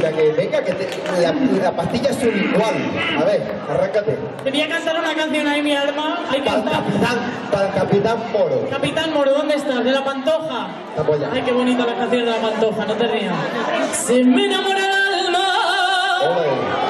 música, que venga, que la pastilla es igual. A ver, arráncate. Te voy a cantar una canción ahí, mi alma. Hay que cantar. Para el Capitán Moro. Capitán Moro, ¿dónde estás? De la Pantoja. La polla. Ay, qué bonita la canción de la Pantoja, no te rías. Se me enamora el alma. Ole.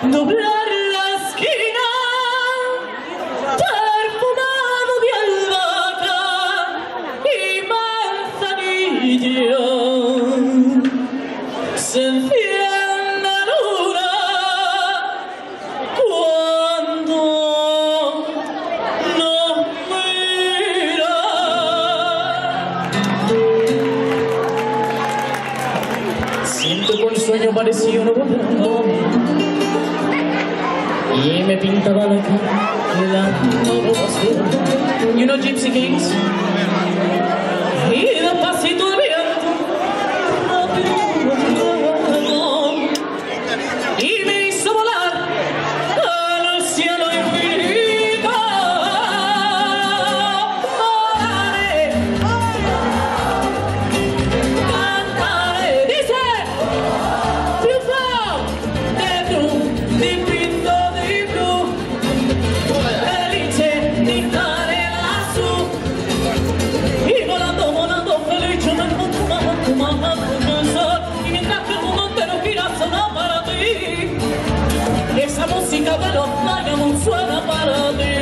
Doblar la esquina, perfumado de albahaca y manzanilla, se enciende la luna cuando nos mira. Siento que el sueño parecía una volando y me pintaba la cara de la basura. You know Gypsy Kings? Y despacito de viento, y me hizo volar al cielo infinito. Volaré, cantaré, dice, triunfo de tu divino. Y volando, volando feliz, yo me encuentro tu mamá, y mientras que el mundo entero gira, suena para ti. Esa música de los Diamonds suena para ti.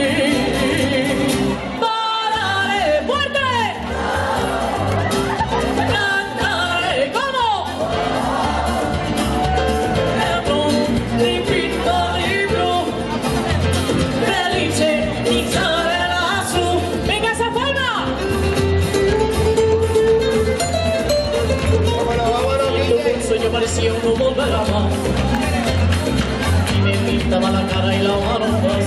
Pararé, fuerte. Cantaré, ¿cómo? Es un librito, libro, felice, y sale el azul. Venga esa palma. El sueño parecía uno volver a amar y me pintaba la cara y la mano azul.